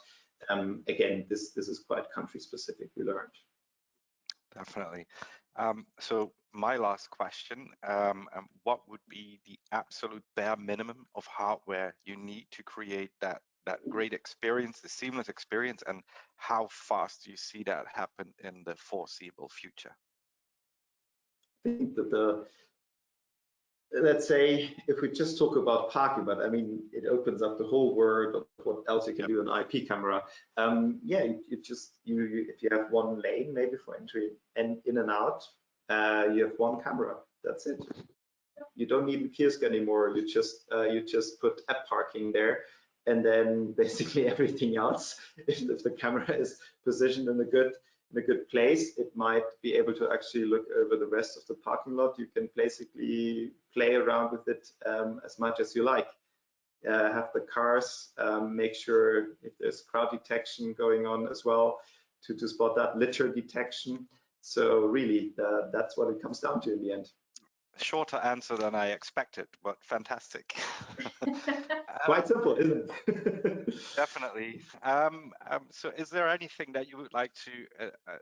Again, this is quite country specific, we learned. Definitely. So my last question, what would be the absolute bare minimum of hardware you need to create that that great experience, the seamless experience, and how fast do you see that happen in the foreseeable future? I think that let's say if we just talk about parking, but I mean it opens up the whole world of what else you can do on IP camera. Yeah, if you have one lane maybe for entry and in and out, you have one camera. That's it. You don't need the kiosk anymore. You just put app parking there, and then basically everything else, if the camera is positioned in a good place, it might be able to actually look over the rest of the parking lot. You can basically play around with it as much as you like. Have the cars, make sure if there's crowd detection going on as well to spot that, litter detection. So really, that's what it comes down to in the end. Shorter answer than I expected, but fantastic. Quite simple, isn't it? Definitely. So is there anything that you would like to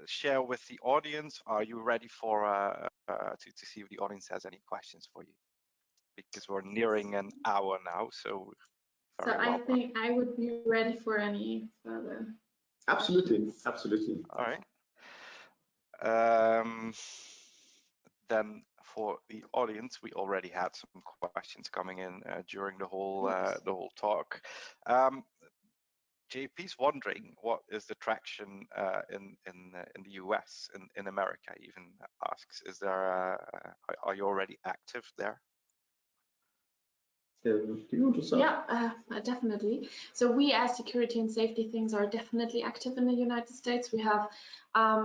share with the audience? Are you ready for to see if the audience has any questions for you? Because we're nearing an hour now, so I think I would be ready for any further. Absolutely, absolutely. All right. Then for the audience, we already had some questions coming in during the whole talk. JP's wondering what is the traction in the US, in America. Even asks, is there are you already active there? Do you want to start? Yeah, definitely. So we as security and safety things are definitely active in the United States. We have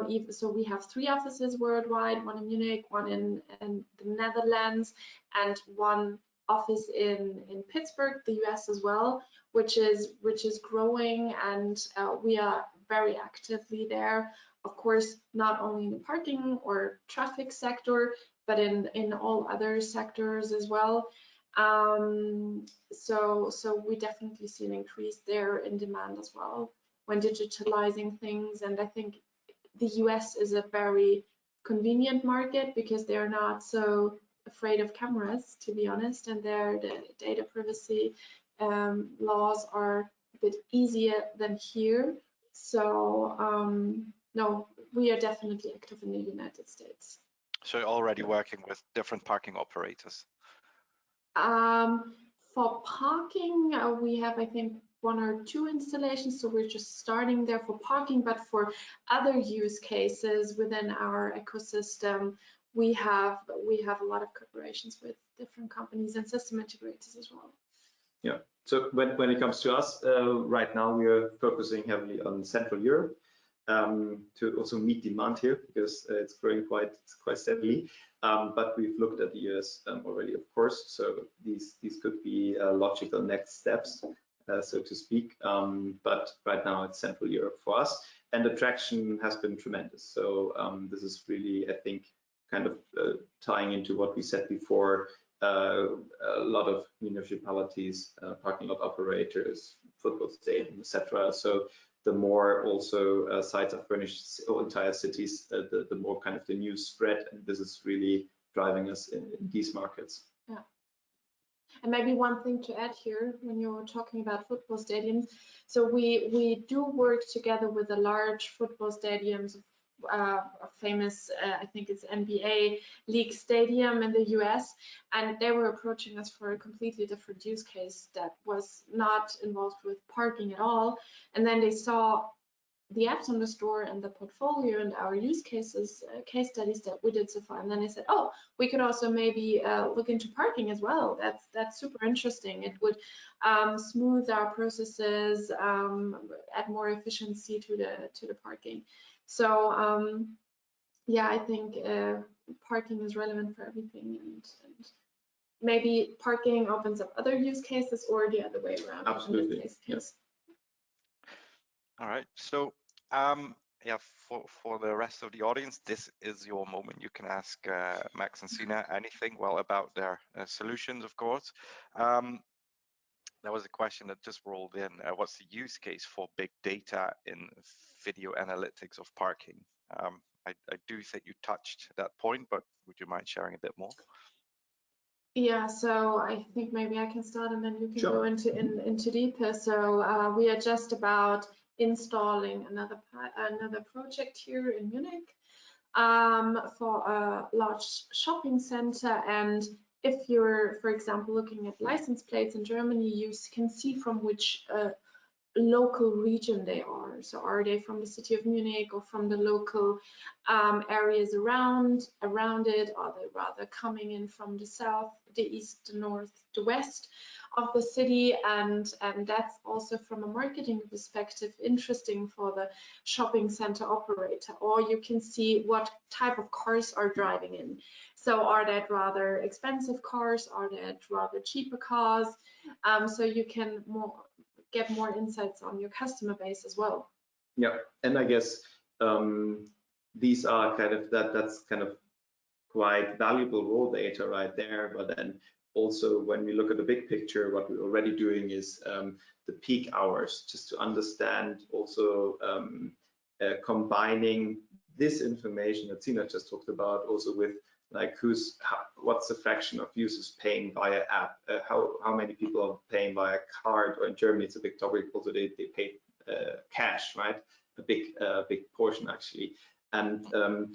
we have 3 offices worldwide, one in Munich, one in the Netherlands, and one office in Pittsburgh, the US as well, which is growing, and we are very actively there. Of course, not only in the parking or traffic sector, but in all other sectors as well. So we definitely see an increase there in demand as well when digitalizing things. And I think the US is a very convenient market because they're not so afraid of cameras, to be honest, and the data privacy laws are a bit easier than here. So no, we are definitely active in the United States. So you're already working with different parking operators? For parking, we have, I think, 1 or 2 installations, so we're just starting there for parking, but for other use cases within our ecosystem, we have a lot of collaborations with different companies and system integrators as well. Yeah, so when it comes to us, right now we are focusing heavily on Central Europe to also meet demand here because it's growing quite steadily. But we've looked at the US already, of course. So these could be logical next steps, so to speak. But right now it's Central Europe for us, and the traction has been tremendous. So this is really, I think, kind of tying into what we said before. A lot of municipalities, parking lot operators, football stadium, etc. So the more also sites are furnished, or entire cities, the more kind of the news spread, and this is really driving us in these markets. Yeah. And maybe one thing to add here when you're talking about football stadiums, so we do work together with the large football stadiums, a famous, I think it's NBA League Stadium in the US, and they were approaching us for a completely different use case that was not involved with parking at all. And then they saw the apps on the store and the portfolio and our use cases, case studies that we did so far. And then they said, oh, we could also maybe look into parking as well. That's super interesting. It would smooth our processes, add more efficiency to the parking. So yeah, I think parking is relevant for everything, and maybe parking opens up other use cases or the other way around. Absolutely. Yes. All right. So yeah, for the rest of the audience, this is your moment. You can ask Max and Sina anything, well, about their solutions, of course. There was a question that just rolled in. What's the use case for big data in video analytics of parking? I do think you touched that point, but would you mind sharing a bit more? Yeah, so I think maybe I can start and then you can Sure. go into deeper. So we are just about installing another project here in Munich for a large shopping center. And if you're, for example, looking at license plates in Germany, you can see from which local region they are. So are they from the city of Munich or from the local areas around it? Are they rather coming in from the south, the east, the north, the west of the city? And that's also from a marketing perspective interesting for the shopping center operator. Or you can see what type of cars are driving in. So are that rather expensive cars? Are that rather cheaper cars? So you can get more insights on your customer base as well. Yeah, and I guess these are kind of that's kind of quite valuable raw data right there. But then also when we look at the big picture, what we're already doing is the peak hours, just to understand also combining this information that Sina just talked about also with like what's the fraction of users paying via app, how many people are paying via card, or in Germany it's a big topic also they pay cash, right? A big portion actually. And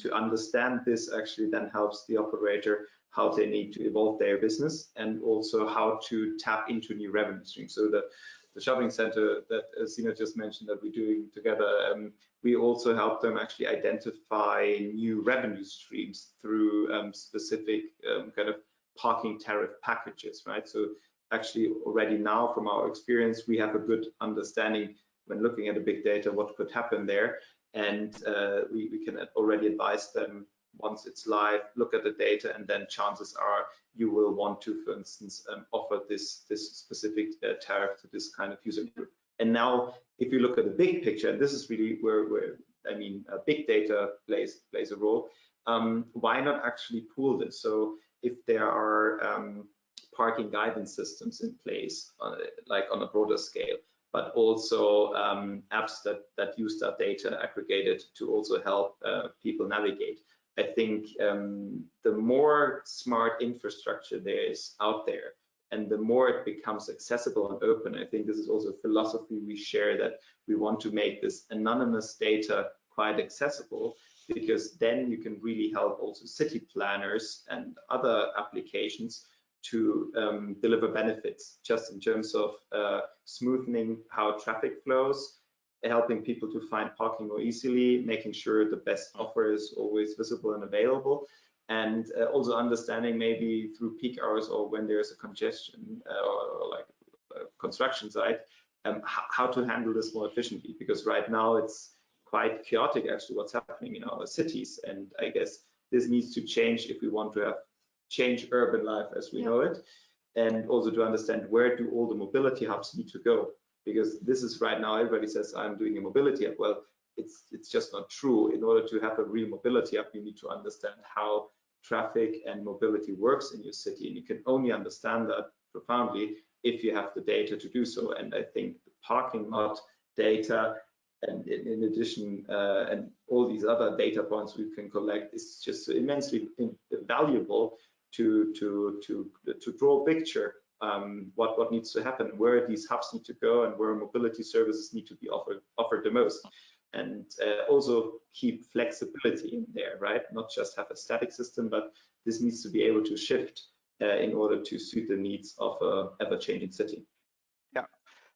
to understand this actually then helps the operator how they need to evolve their business and also how to tap into new revenue streams. So the shopping center that Sina just mentioned that we're doing together, we also help them actually identify new revenue streams through specific kind of parking tariff packages, right? So actually already now from our experience, we have a good understanding when looking at the big data, what could happen there. And we can already advise them once it's live, look at the data, and then chances are you will want to, for instance, offer this specific tariff to this kind of user group. And now, if you look at the big picture, and this is really where I mean, big data plays a role. Why not actually pool this? So if there are parking guidance systems in place, like on a broader scale, but also apps that use that data aggregated to also help people navigate. I think the more smart infrastructure there is out there, and the more it becomes accessible and open, I think this is also a philosophy we share, that we want to make this anonymous data quite accessible, because then you can really help also city planners and other applications to deliver benefits, just in terms of smoothing how traffic flows, helping people to find parking more easily, making sure the best offer is always visible and available, and also understanding maybe through peak hours or when there's a congestion or like a construction site, how to handle this more efficiently, because right now it's quite chaotic actually what's happening in our cities, and I guess this needs to change if we want to change urban life as we know it, and also to understand where do all the mobility hubs need to go. Because this is right now, everybody says I'm doing a mobility hub. Well, it's just not true. In order to have a real mobility hub, you need to understand how traffic and mobility works in your city, and you can only understand that profoundly if you have the data to do so. And I think the parking lot data, and in addition, and all these other data points we can collect, is just immensely valuable to draw a picture. What needs to happen, where these hubs need to go, and where mobility services need to be offered the most, and also keep flexibility in there, right? Not just have a static system, but this needs to be able to shift in order to suit the needs of a ever-changing city. Yeah,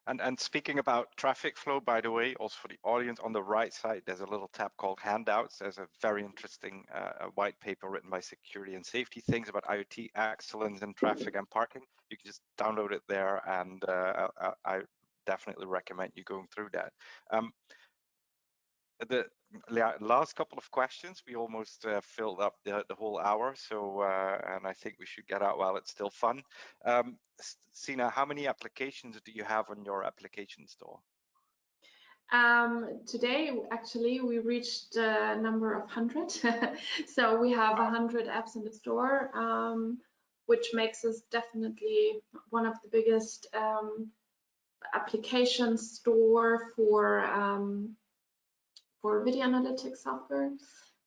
and speaking about traffic flow, by the way, also for the audience, on the right side, there's a little tab called handouts. There's a very interesting white paper written by Security and Safety Things about IoT excellence in traffic and parking. You can just download it there, and I definitely recommend you going through that. The last couple of questions, we almost filled up the whole hour, so and I think we should get out while it's still fun. Sina, how many applications do you have on your application store? Today, actually, we reached a number of 100. So we have 100 apps in the store, which makes us definitely one of the biggest application store for video analytics software.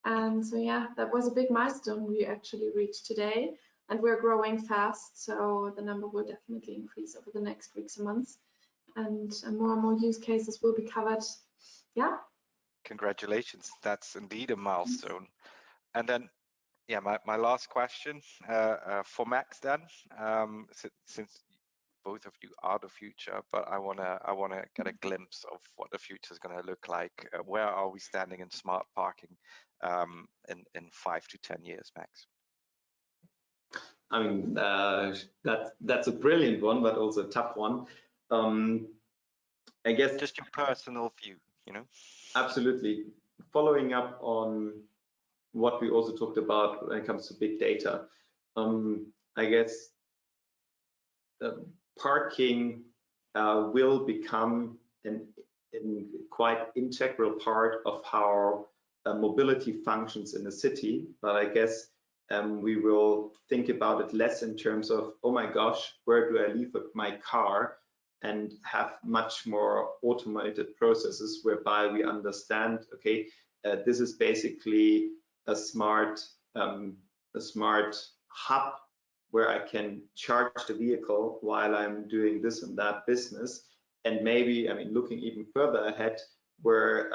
And so yeah, that was a big milestone we actually reached today. and we're growing fast, so the number will definitely increase over the next weeks and months, and more use cases will be covered. Yeah. Congratulations, that's indeed a milestone. And then, yeah, my last question for Max then, since both of you are the future, but I wanna get a glimpse of what the future is gonna look like. Where are we standing in smart parking in 5 to 10 years, Max? I mean, that's a brilliant one, but also a tough one. I guess just your personal view, you know. Absolutely. Following up on what we also talked about when it comes to big data, I guess parking will become a quite integral part of how mobility functions in the city. But I guess we will think about it less in terms of, oh my gosh, where do I leave my car? And have much more automated processes whereby we understand, okay, this is basically a smart hub where I can charge the vehicle while I'm doing this and that business. And maybe, I mean, looking even further ahead, where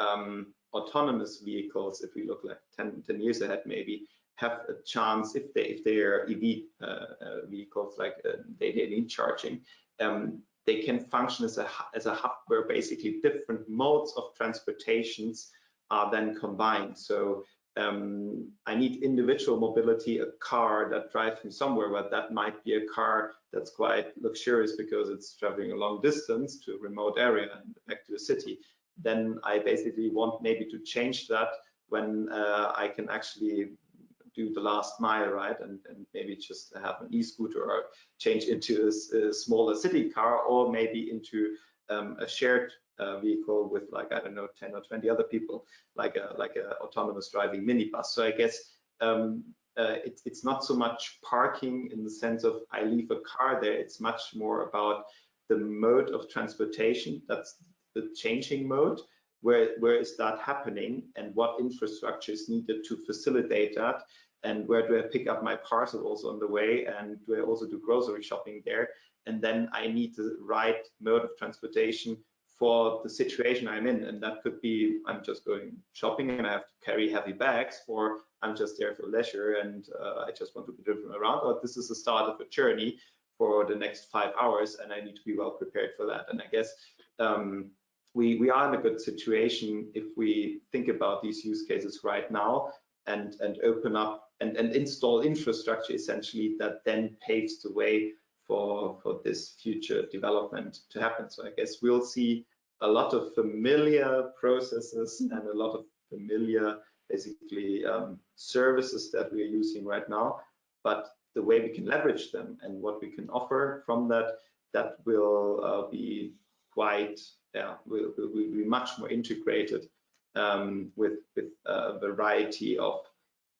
autonomous vehicles, if we look like 10 years ahead, maybe have a chance, if they are EV vehicles, like they need charging, they can function as a hub where basically different modes of transportations are then combined. So I need individual mobility, a car that drives me somewhere, but that might be a car that's quite luxurious because it's traveling a long distance to a remote area and back to the city. Then I basically want maybe to change that when I can actually do the last mile, right? And maybe just have an e-scooter or change into a smaller city car, or maybe into a shared vehicle with, like, I don't know, 10 or 20 other people, like a autonomous driving minibus. So I guess it's not so much parking in the sense of I leave a car there. It's much more about the mode of transportation. That's the changing mode. Where is that happening, and what infrastructure is needed to facilitate that? And where do I pick up my parcel also on the way, and do I also do grocery shopping there? And then I need the right mode of transportation for the situation I'm in. And that could be, I'm just going shopping and I have to carry heavy bags, or I'm just there for leisure and I just want to be driven around, or this is the start of a journey for the next 5 hours and I need to be well prepared for that. And I guess we are in a good situation if we think about these use cases right now and open up and install infrastructure essentially that then paves the way for this future development to happen. So I guess we'll see a lot of familiar processes and a lot of familiar basically services that we're using right now, but the way we can leverage them and what we can offer from that will be quite, will be much more integrated with a variety of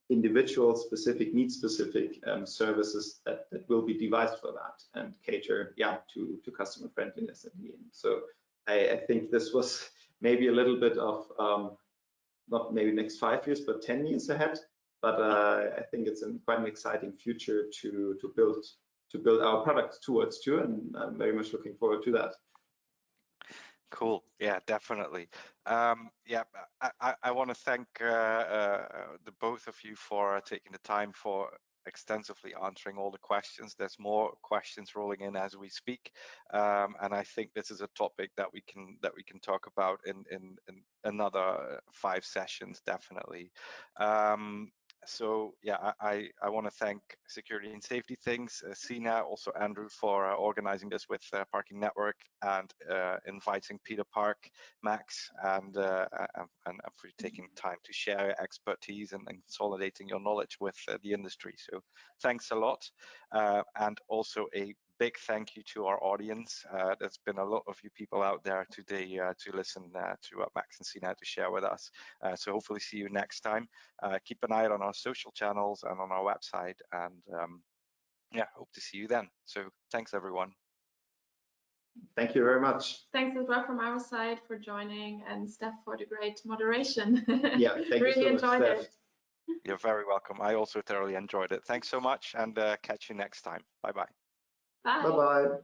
individual specific, need specific services that will be devised for that and cater to customer friendliness at the end. So I think this was maybe a little bit of not maybe next 5 years but 10 years ahead, but I think it's quite an exciting future to build our products towards too, and I'm very much looking forward to that. Cool. Yeah, definitely. Yeah, I want to thank the both of you for taking the time for extensively answering all the questions. There's more questions rolling in as we speak, and I think this is a topic that we can talk about in another 5 sessions, definitely. So yeah, I want to thank Security and Safety Things, Sina, also Andrew, for organizing this with Parking Network, and inviting Peter Park, Max, and for taking time to share your expertise and consolidating your knowledge with the industry. So thanks a lot, and also a big thank you to our audience. There's been a lot of you people out there today to listen to what Max and Sina had to share with us. So hopefully see you next time. Keep an eye out on our social channels and on our website, and yeah, hope to see you then. So thanks everyone. Thank you very much. Thanks as well from our side for joining, and Steph for the great moderation. Yeah, thank really you so much, enjoyed Steph. it. You're very welcome. I also thoroughly enjoyed it. Thanks so much, and catch you next time. Bye-bye. Bye. Bye-bye.